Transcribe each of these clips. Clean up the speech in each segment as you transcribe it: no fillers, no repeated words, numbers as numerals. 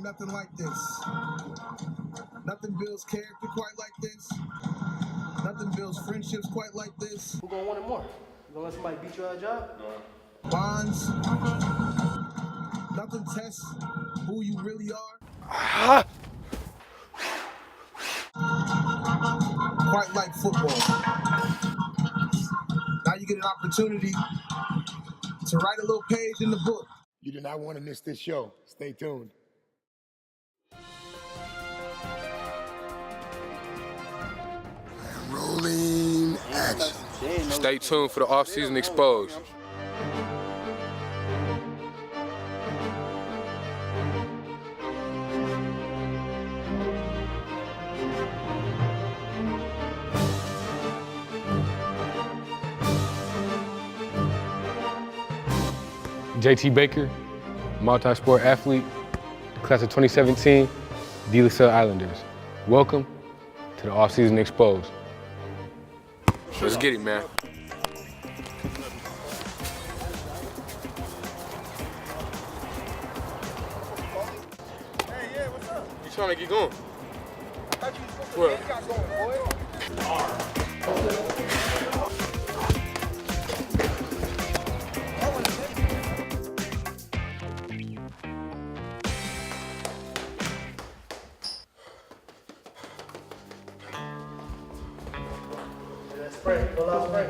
ain't nothing like this. Nothing builds character quite like this. Nothing builds friendships quite like this. Who gonna want it more? You gonna let somebody beat you at a job? No. Bonds. Nothing tests who you really are. Quite like football. Now you get an opportunity to write a little page in the book. You do not want to miss this show. Stay tuned. Rolling action. Stay tuned for the off-season exposed. JT Baker, multi-sport athlete, class of 2017, De La Salle Islanders. Welcome to the off-season exposed. Let's get it, man. Hey, yeah, what's up? You trying to get going? I thought you was supposed to get going, boy. Spray, go out spray.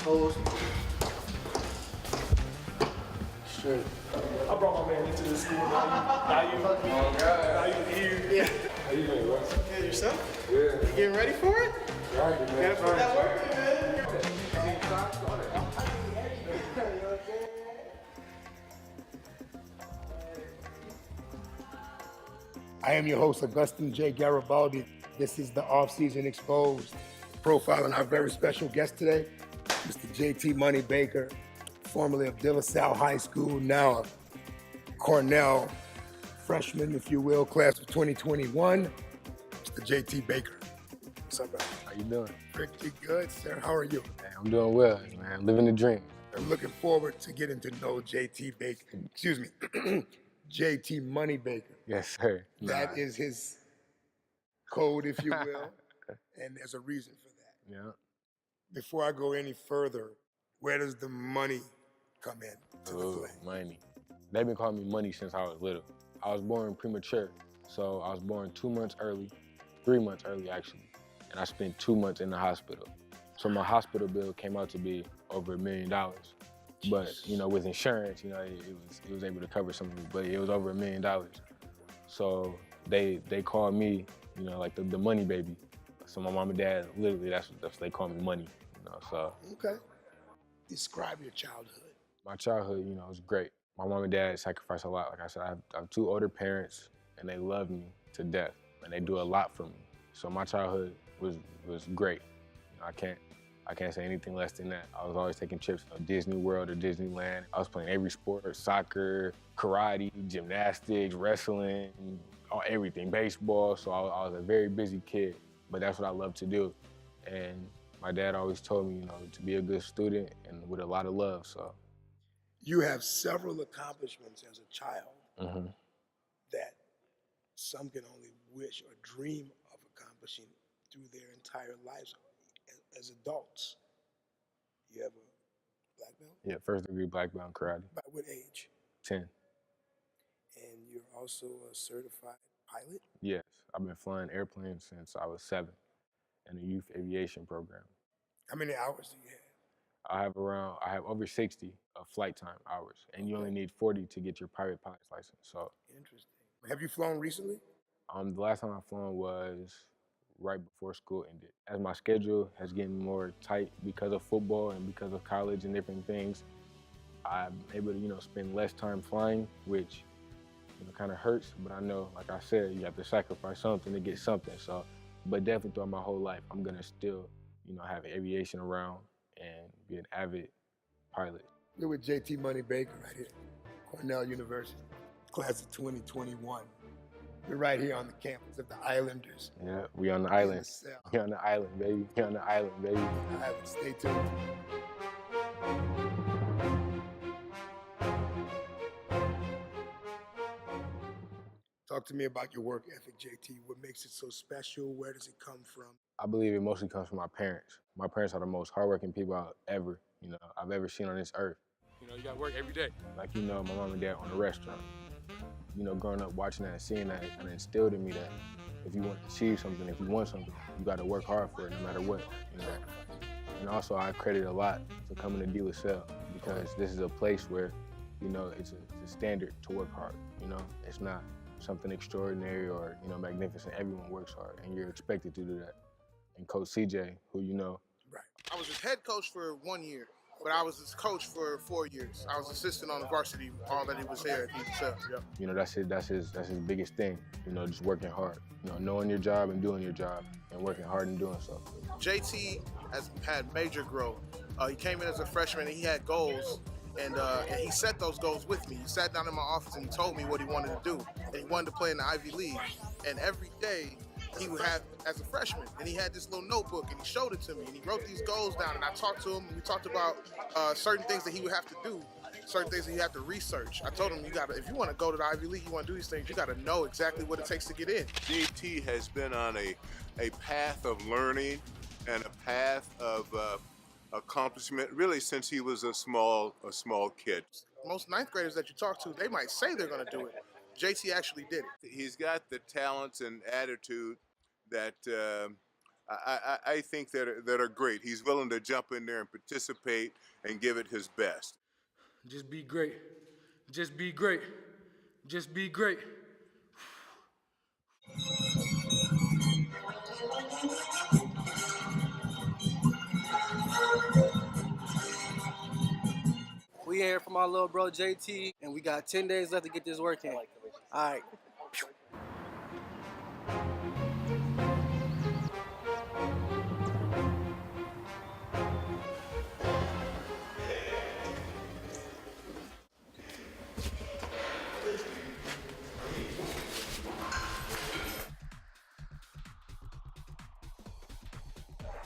Toes. Straight. I brought my man into the school. Now you here. Yeah. How you doing, bro? Good, yourself? Yeah. You getting ready for it? Right, man. Gotta put that work in, man. I am your host, Augustin J. Garibaldi. This is the Off-Season Exposed. Profiling our very special guest today, Mr. JT Money Baker, formerly of De La Salle High School, now a Cornell freshman, if you will, class of 2021, Mr. JT Baker. What's up, man? How you doing? Pretty good, sir. How are you? Hey, I'm doing well, man. Living the dream. I'm looking forward to getting to know JT Baker. Excuse me, JT Money Baker. Yes, sir. That is his code, if you will, and there's a reason for that. Yeah. Before I go any further, where does the money come in to the play? Money. They've been calling me money since I was little. I was born premature, so I was born 2 months early, 3 months early actually, and I spent 2 months in the hospital. So my hospital bill came out to be over $1 million. But, you know, with insurance, you know, it was able to cover some of it, but it was over $1 million. So they called me, you know, like the money baby. So my mom and dad, literally, that's what they call me money, you know, so. Okay. Describe your childhood. My childhood, you know, was great. My mom and dad sacrificed a lot. Like I said, I have 2 older parents, and they love me to death, and they do a lot for me. So my childhood was great. You know, I can't say anything less than that. I was always taking trips to Disney World or Disneyland. I was playing every sport, soccer, karate, gymnastics, wrestling, everything, baseball. So I was a very busy kid, but that's what I love to do. And my dad always told me, you know, to be a good student and with a lot of love, so. You have several accomplishments as a child that some can only wish or dream of accomplishing through their entire lives as adults. You have a black belt? Yeah, first degree black belt in karate. By what age? 10. And you're also a certified pilot? Yes, I've been flying airplanes since I was 7 in a youth aviation program. How many hours do you have? I have over 60 of flight time hours, and you only need 40 to get your private pilot's license, so. Interesting. Have you flown recently? The last time I flown was right before school ended. As my schedule has gotten more tight because of football and because of college and different things, I'm able to, you know, spend less time flying, which, you know, kind of hurts, but I know, like I said, you have to sacrifice something to get something, so. But definitely throughout my whole life, I'm gonna still, you know, have aviation around and be an avid pilot. We're with JT Money Baker right here, Cornell University, class of 2021. We're right here on the campus of the Islanders. Yeah, we on the island. LaSalle. We on the island, baby. We on the island, baby. Island. Stay tuned. Talk to me about your work ethic, JT. What makes it so special? Where does it come from? I believe it mostly comes from my parents. My parents are the most hardworking people I've ever seen on this earth. You gotta work every day. Like, my mom and dad own a restaurant. Growing up watching that and seeing that, and instilled in me that if you want to achieve something, if you want something, you gotta work hard for it no matter what, And also I credit a lot to coming to LaSalle because this is a place where, it's a standard to work hard, It's not something extraordinary or, magnificent. Everyone works hard and you're expected to do that. And Coach CJ, who you know. Right. I was his head coach for 1 year, but I was his coach for 4 years. I was assistant on the varsity all that he was here at LaSalle. Yep. That's his biggest thing, just working hard. Knowing your job and doing your job and working hard and doing so. JT has had major growth. He came in as a freshman and he had goals. And he set those goals with me. He sat down in my office and he told me what he wanted to do. And he wanted to play in the Ivy League. And every day he would have, as a freshman, and he had this little notebook and he showed it to me. And he wrote these goals down and I talked to him and we talked about certain things that he would have to do, certain things that he had to research. I told him, if you want to go to the Ivy League, you want to do these things, you got to know exactly what it takes to get in. JT has been on a path of learning and a path of accomplishment really since he was a small kid. Most ninth graders that you talk to, they might say they're going to do it. JT actually did it. He's got the talents and attitude that I think that are great. He's willing to jump in there and participate and give it his best. Just be great. Just be great. Just be great. We here for my little bro JT, and we got 10 days left to get this work in. All right.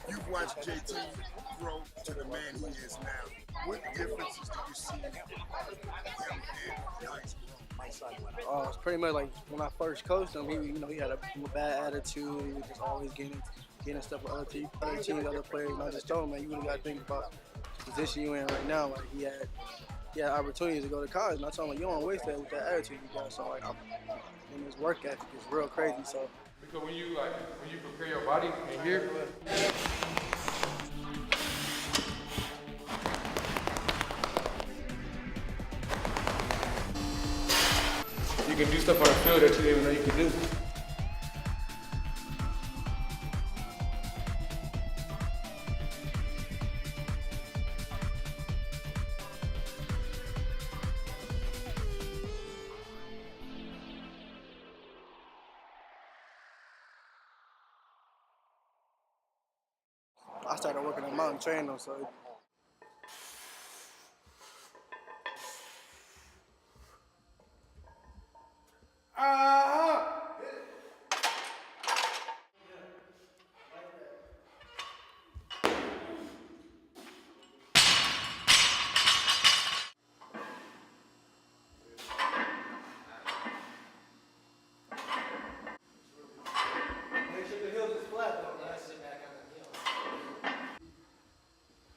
You've watched JT grow to the man he is now. What differences do you see in him and how he's grown? It's pretty much like when I first coached him, he had a bad attitude. He was just always getting stuff with other teams, other players. And I just told him, man, you really got to think about the position you're in right now. Like he had opportunities to go to college, and I told him, like, you don't waste that with that attitude you got. So like, and his work ethic is real crazy. So Because when you prepare your body in here, you can do stuff on the field that you didn't even know you could do. I started working at mountain training, so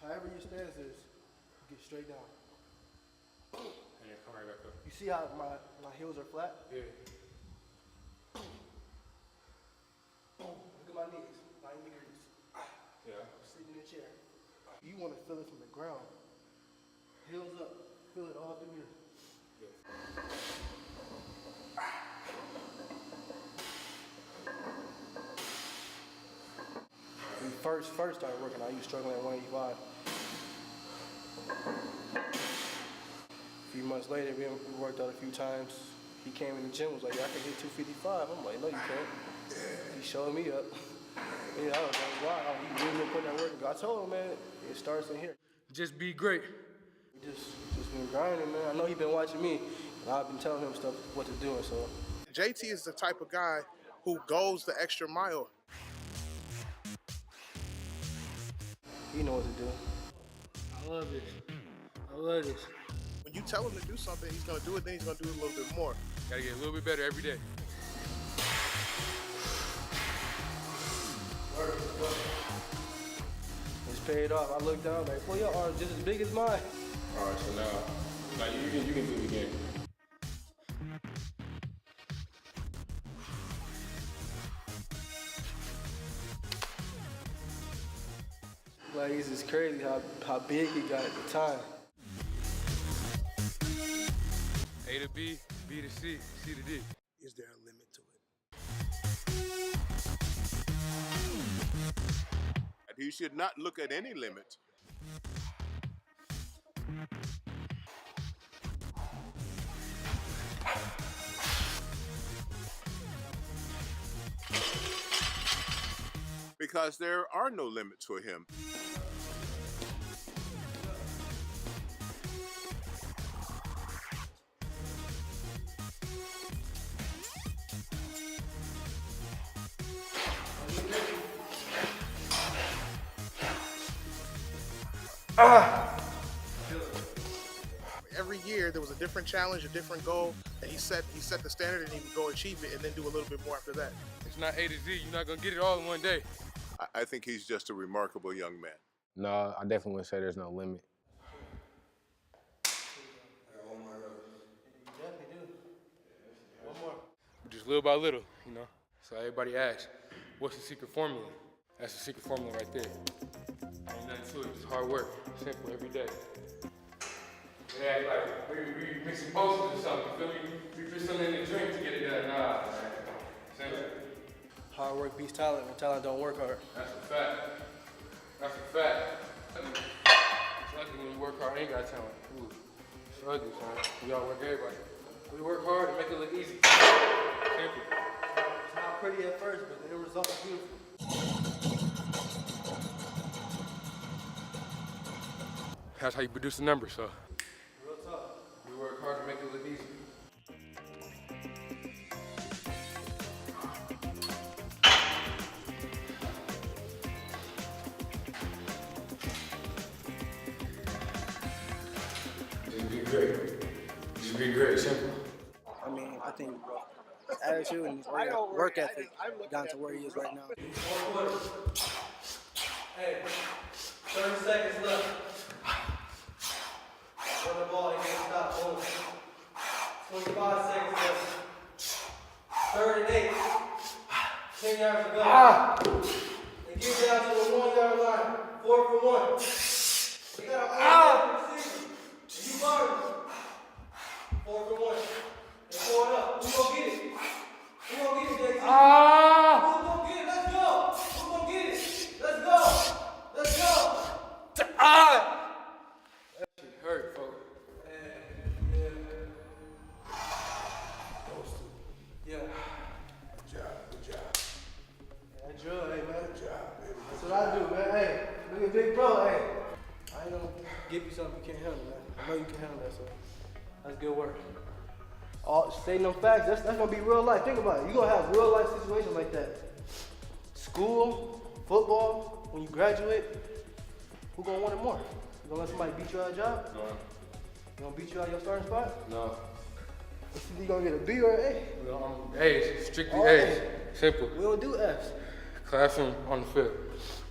however your stance is, get straight down. And then come right back up. You see how my heels are flat? Yeah. Look at my knees, 90 degrees. Yeah. I'm sitting in a chair. You want to feel it from the ground. Heels up, feel it all through here. When we first started working, I was struggling at 185. A few months later, we worked out a few times. He came in the gym, was like, I can hit 255. I'm like, no, you can't. He showed me up. I was like, wow, he really been putting that work. I told him, man, it starts in here. Just be great. We just been grinding, man. I know he been watching me, and I've been telling him stuff, what to do, and so. JT is the type of guy who goes the extra mile. He knows what to do. I love this. I love this. When you tell him to do something, he's gonna do it, then he's gonna do it a little bit more. Gotta get a little bit better every day. It's paid off. I looked down like, well, your arm's just as big as mine. All right, so now you can do it again. Like, it's just crazy how big he got at the time. A to B, B to C, C to D. Is there a limit to it? He should not look at any limit. Because there are no limits for him. Every year there was a different challenge, a different goal, and he set the standard and he would go achieve it and then do a little bit more after that. It's not A to Z. You're not gonna get it all in one day. I think he's just a remarkable young man. No, I definitely wouldn't say there's no limit. Just little by little, you know. So everybody asks, what's the secret formula? That's the secret formula right there. Ain't nothing to it, just hard work. Simple every day. Yeah, like we mixing potions or something, you feel me? We put something in the drink to get it done. Nah, man. Simple. Hard work beats talent when talent don't work hard. That's a fact. That's a fact. It's lucky when you work hard, ain't got talent. Ooh, it's ugly, son. We all work everybody. We work hard and make it look easy. Simple. It's not pretty at first, but the end result is beautiful. That's how you produce the numbers, so. Real talk. We work hard to make it look easy. Just be great. Just be great, simple. I mean, I think his attitude and his work ethic got to where he is right now. Hey, 30 seconds left. Run the ball, he can't stop. 25 seconds left. 3rd and 8. 10 yards to go. And get down to the 1 yard line. 4 for 1. You got to receiver. You guard him. 4 for 1. And 4 it up. Who's gonna get it? Who's gonna get it, JT? Who's gonna get it? Let's go. Who's gonna get it? Let's go. Let's go. That shit hurt, folks. Yeah. Good job, good job. That's drill, hey, man. Good job, baby. That's what I do, man. Hey, look at Big Bro, hey. I ain't gonna give you something you can't handle, man. I know you can handle that, so that's good work. Stating them facts, that's gonna be real life. Think about it. You're gonna have real life situations like that. School, football, when you graduate, who gonna want it more? You gonna let somebody beat you out of a job? No. You gonna beat you out of your starting spot? No. You gonna get a B or an A? No, A's, strictly All A's. A's. Simple. We don't do F's. Classroom on the field.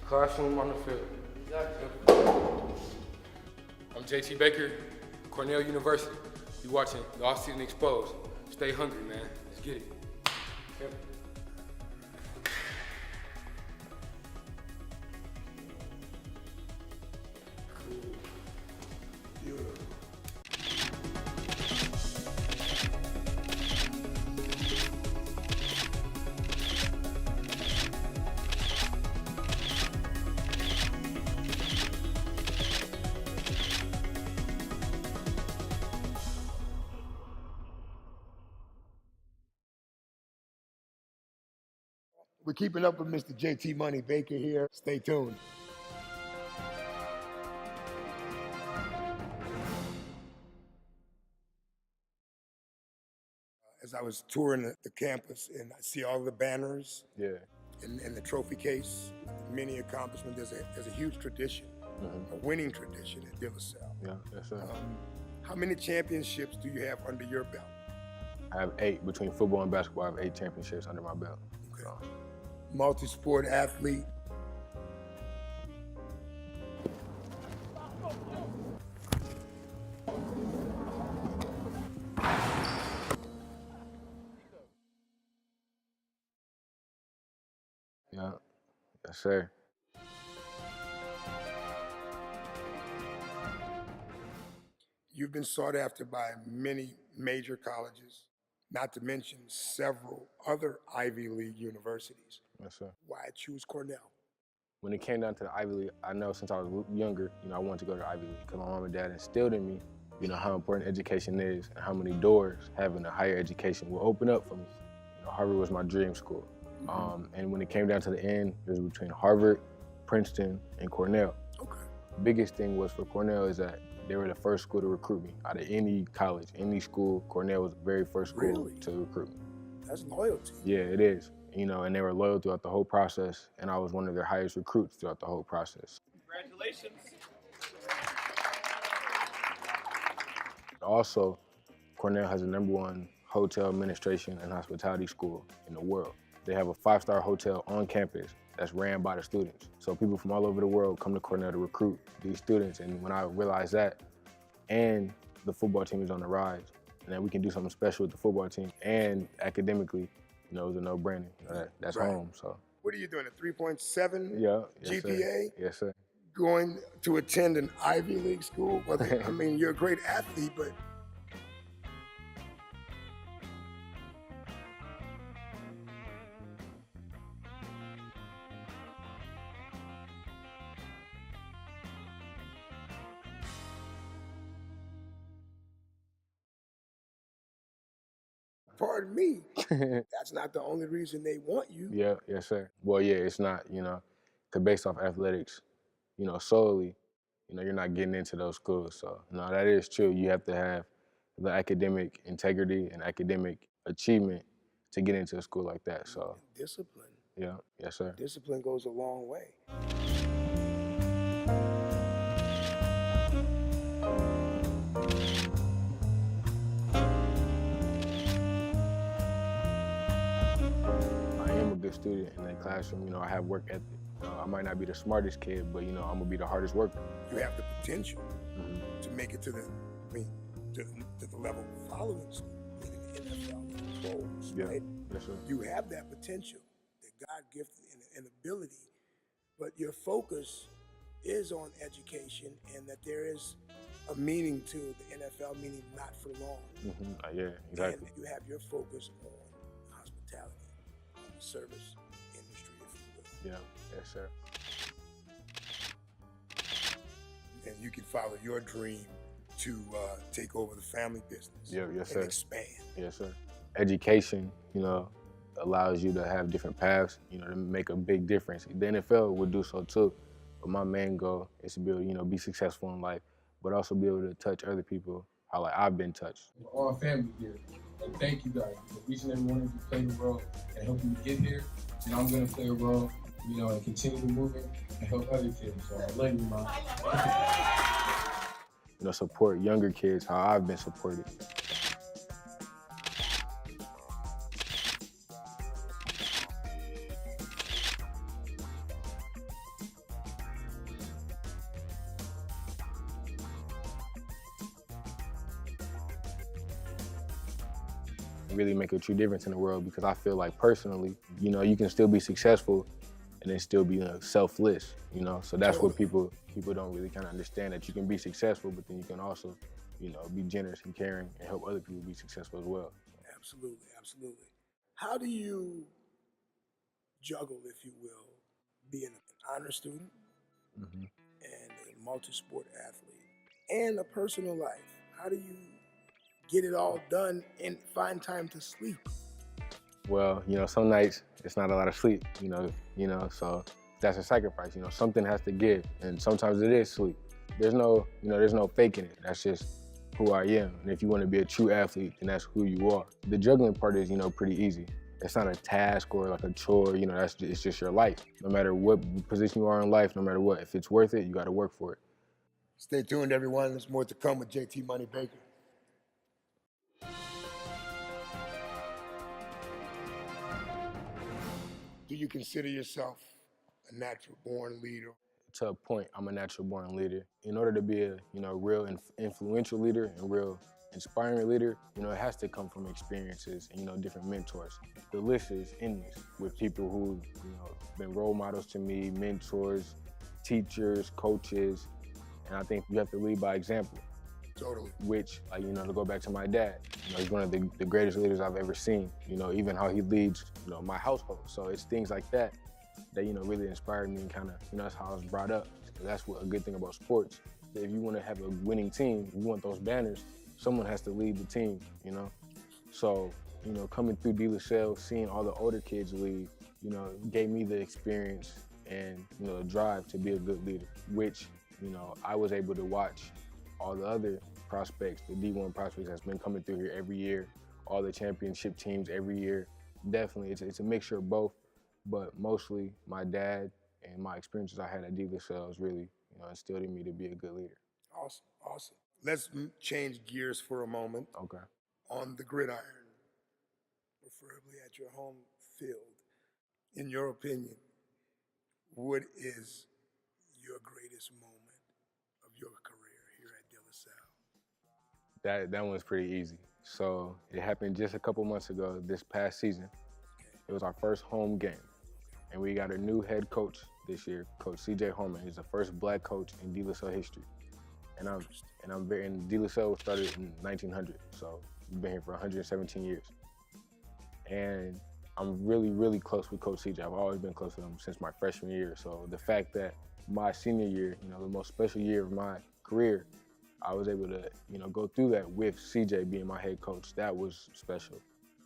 Classroom on the field. Exactly. I'm JT Baker, Cornell University. You watching the Off-Season Exposed. Stay hungry, man. Let's get it. Simple. Beautiful. We're keeping up with Mr. JT Money Baker here. Stay tuned. as I was touring the campus, and I see all the banners Yeah. and the trophy case, many accomplishments. There's a huge tradition, a winning tradition at De La Salle. Yeah, yes, sir. How many championships do you have under your belt? I have 8 between football and basketball. I have 8 championships under my belt. Okay. So, Multi-sport athlete. yeah, yes, sir. You've been sought after by many major colleges, not to mention several other Ivy League universities. Yes, sir. Why choose Cornell? When it came down to the Ivy League, I know since I was younger, I wanted to go to the Ivy League because my mom and dad instilled in me, how important education is and how many doors having a higher education will open up for me. Harvard was my dream school. And when it came down to the end, it was between Harvard, Princeton, and Cornell. Okay. Biggest thing was for Cornell is that they were the first school to recruit me. Out of any college, any school, Cornell was the very first school to recruit me. That's loyalty. Yeah, it is. And they were loyal throughout the whole process, and I was one of their highest recruits throughout the whole process. Congratulations. Also, Cornell has the #1 hotel administration and hospitality school in the world. They have a 5-star hotel on campus that's ran by the students. So people from all over the world come to Cornell to recruit these students. And when I realized that, and the football team is on the rise, and that we can do something special with the football team, and academically, it was a no-brainer. That's Right. home. So What are you doing, a 3.7 yeah, yes, GPA? Sir. Yes, sir. Going to attend an Ivy League school? Well, I mean, you're a great athlete, but pardon me, that's not the only reason they want you. Yeah, yes, sir. Well, yeah, it's not, because based off athletics, solely, you're not getting into those schools. So, no, that is true. You have to have the academic integrity and academic achievement to get into a school like that. So, Discipline. yeah, yes, sir. Discipline goes a long way. I am a good student in the classroom. I have work ethic. I might not be the smartest kid, but, I'm going to be the hardest worker. You have the potential to make it to the level following school, meaning the NFL pros, Yeah, right? yes, sir. You have that potential, that God gifted and ability, but your focus is on education and that there is a meaning to the NFL, meaning not for long. Yeah, exactly. And you have your focus on hospitality, on the service industry, if you will. Yeah, yes, sir. And you can follow your dream to take over the family business. Yeah, yes, and sir. expand. Yes, sir. Education, allows you to have different paths, to make a big difference. The NFL would do so too, but my main goal is to be able to, be successful in life, but also be able to touch other people how I've been touched. We're all family here, and thank you guys. Each and every one of you played a role in helping me get here, and I'm gonna play a role, and continue to move it and help other kids. So I love you, Mom. Support younger kids how I've been supported. Really make a true difference in the world, because I feel like personally, you can still be successful and then still be selfless, So that's what people don't really kind of understand, that you can be successful, but then you can also, be generous and caring and help other people be successful as well. Absolutely, absolutely. How do you juggle, if you will, being an honor student and a multi-sport athlete and a personal life? How do you get it all done and find time to sleep? Well, some nights it's not a lot of sleep, so that's a sacrifice. Something has to give, and sometimes it is sleep. There's no faking it. That's just, who I am. And if you want to be a true athlete, then that's who you are. The juggling part is, pretty easy. It's not a task or like a chore, it's just your life. No matter what position you are in life, no matter what, if it's worth it, you got to work for it. Stay tuned, everyone. There's more to come with JT Money Baker. Do you consider yourself a natural-born leader? To a point, I'm a natural-born leader. In order to be a real influential leader and real inspiring leader, it has to come from experiences and different mentors. The list is endless with people who been role models to me, mentors, teachers, coaches, and I think you have to lead by example. Totally. Which, to go back to my dad, he's one of the greatest leaders I've ever seen. Even how he leads, my household. So it's things like that really inspired me, and kind of, that's how I was brought up. That's what a good thing about sports. If you want to have a winning team, you want those banners, someone has to lead the team, So, coming through De La Salle, seeing all the older kids lead, gave me the experience and, the drive to be a good leader, which, I was able to watch all the other prospects, the D1 prospects that's been coming through here every year, all the championship teams every year. Definitely, it's a mixture of both, but mostly my dad and my experiences I had at De La Salle has really, instilled in me to be a good leader. Awesome, awesome. Let's change gears for a moment. Okay. On the gridiron, preferably at your home field, in your opinion, what is your greatest moment of your career here at De La Salle? That one's pretty easy. So it happened just a couple months ago, this past season. It was our first home game. And we got a new head coach this year, Coach C.J. Holman. He's the first black coach in De La Salle history. And De La Salle started in 1900, so we've been here for 117 years. And I'm really, really close with Coach C.J. I've always been close with him since my freshman year. So the fact that my senior year, the most special year of my career, I was able to, go through that with C.J. being my head coach. That was special.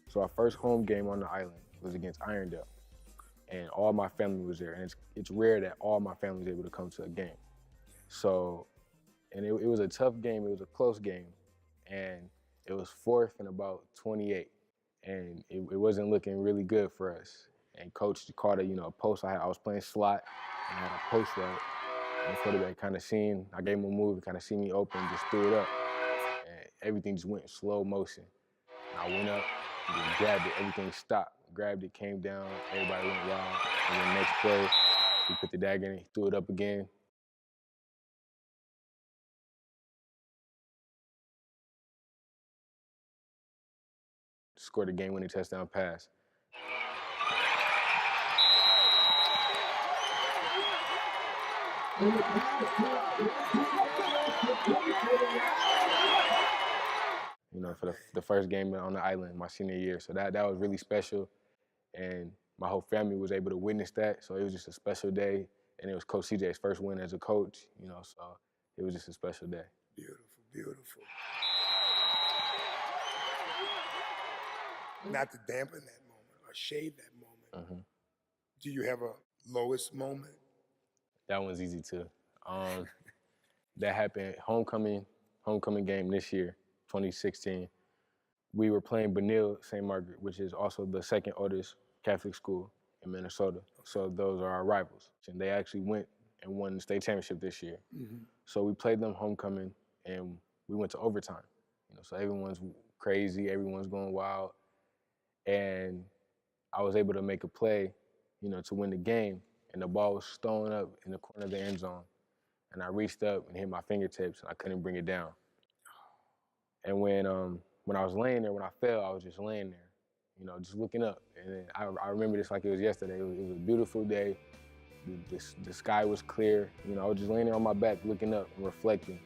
So our first home game on the island was against Irondale. And all my family was there. And it's rare that all my family was able to come to a game. So, and it was a tough game. It was a close game. And it was 4th and about 28. And it wasn't looking really good for us. And Coach called a post. I was playing slot, and I had a post route. And the quarterback I gave him a move, kind of seen me open, just threw it up. And everything just went in slow motion. And I went up, and just grabbed it, everything stopped. Grabbed it, came down, everybody went wild. And then next play, he put the dagger in, he threw it up again. Scored a game-winning touchdown pass. For the first game on the island my senior year. So that was really special. And my whole family was able to witness that. So it was just a special day. And it was Coach CJ's first win as a coach, so it was just a special day. Beautiful, beautiful. Not to dampen that moment or shade that moment. Do you have a lowest moment? That one's easy too. That happened homecoming game this year, 2016. We were playing Benil St. Margaret, which is also the second oldest Catholic school in Minnesota. So those are our rivals. And they actually went and won the state championship this year. So we played them homecoming, and we went to overtime. So everyone's crazy, everyone's going wild. And I was able to make a play, to win the game. And the ball was thrown up in the corner of the end zone. And I reached up and hit my fingertips, and I couldn't bring it down. And when I was laying there, when I fell, I was just laying there, just looking up. And then I remember this like it was yesterday. It was a beautiful day. The sky was clear. I was just laying there on my back, looking up and reflecting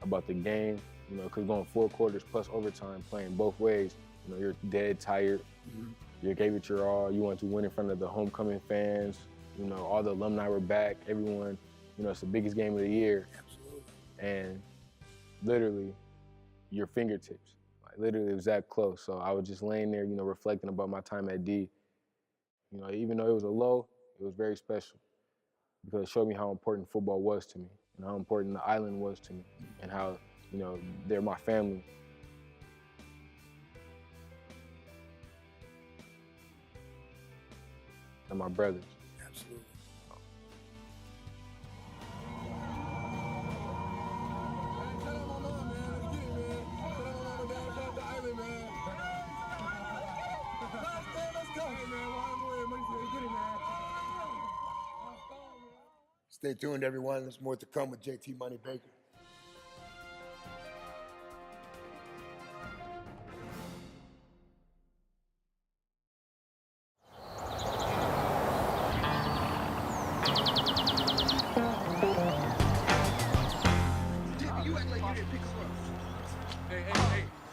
about the game. Because going 4 quarters plus overtime, playing both ways, you're dead tired. You gave it your all. You wanted to win in front of the homecoming fans. All the alumni were back. Everyone, it's the biggest game of the year. Absolutely. And literally, your fingertips. Like literally, it was that close. So I was just laying there, reflecting about my time at D. Even though it was a low, it was very special because it showed me how important football was to me and how important the island was to me and how You know, they're my family. And my brothers. Absolutely. Stay tuned, everyone. There's more to come with JT Money Baker.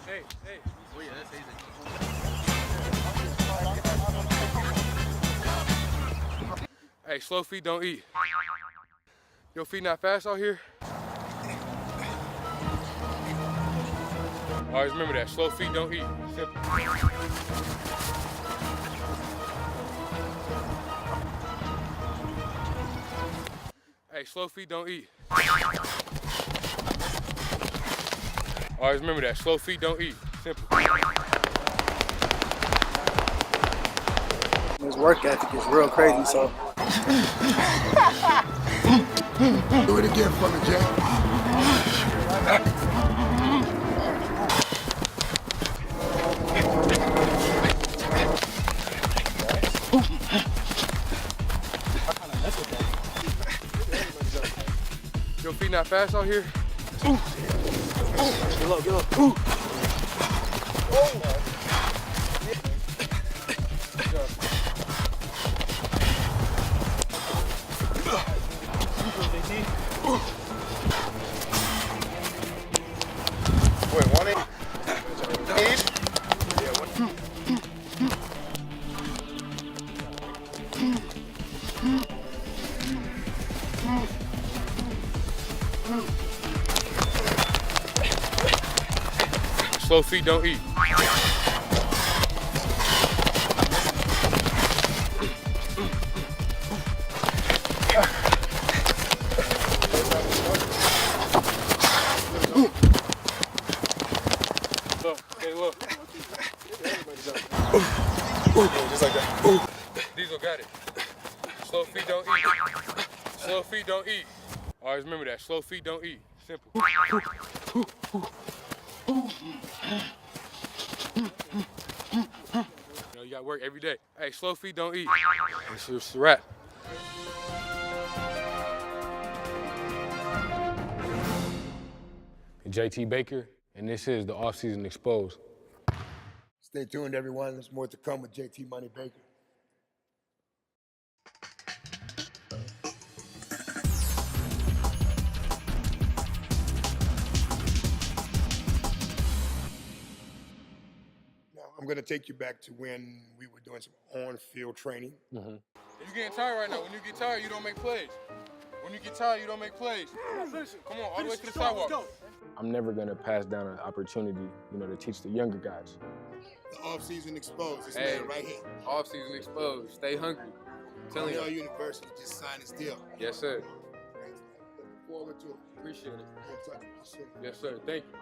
Hey. Oh yeah, that's easy. Hey, slow feet don't eat. Your feet not fast out here? Always remember that, slow feet don't eat. Simple. Hey, slow feet don't eat. Always remember that, slow feet don't eat. Simple. His work ethic is real crazy, so. Do it again for me, Jay. Your feet not fast out here? Get low, get low. Wait, 180? Slow feet don't eat. Look. Just like that. Diesel got it. Slow feet don't eat. Slow feet don't eat. Always remember that. Slow feet don't eat. Simple. You know, you got work every day. Hey, slow feet don't eat. It's a wrap. JT Baker, and this is the Off-Season Exposed. Stay tuned, everyone. There's more to come with JT Money Baker. Now, I'm going to take you back to when we were doing some on-field training. You're getting tired right now. When you get tired, you don't make plays. When you get tired, you don't make plays. Come on, all the way to the sidewalk. I'm never gonna pass down an opportunity, you know, to teach the younger guys. The Off-Season Exposed. This Hey. man right here. Off-Season Exposed. Stay hungry. I'm telling Cornell you. University just signed his deal. Yes, sir. Looking forward to it. Appreciate it. We'll talk to you soon. Yes, sir. Thank you.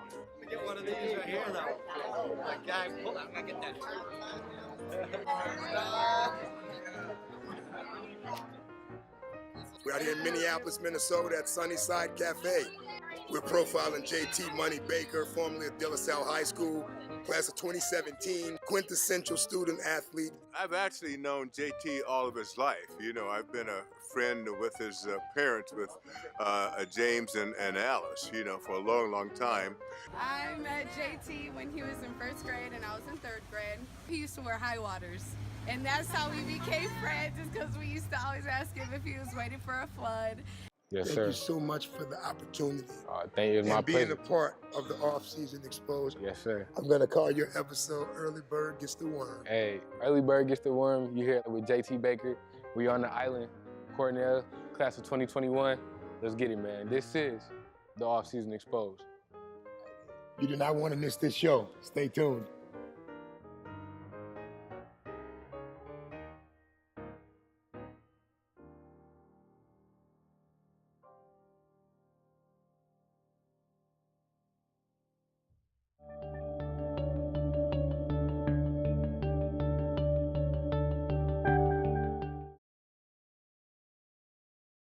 Get one of these right here now. Oh my God, pull out. I get that. We're out here in Minneapolis, Minnesota at Sunnyside Cafe. We're profiling JT Money Baker, formerly of De La Salle High School, class of 2017, quintessential student athlete. I've actually known JT all of his life. You know, I've been a friend with his parents, with James and Alice, you know, for a long, long time. I met JT when he was in first grade and I was in third grade. He used to wear high waters. And that's how we became friends, is because we used to always ask him if he was waiting for a flood. Yes, Thank sir. you so much for the opportunity. Thank you. It's my and being pleasure. a part of the Off-Season Exposed. Yes, sir. I'm going to call your episode Early Bird Gets the Worm. Hey, early bird gets the worm. You here with JT Baker. We on the island, Cornell, class of 2021. Let's get it, man. This is the Off-Season Exposed. You do not want to miss this show. Stay tuned.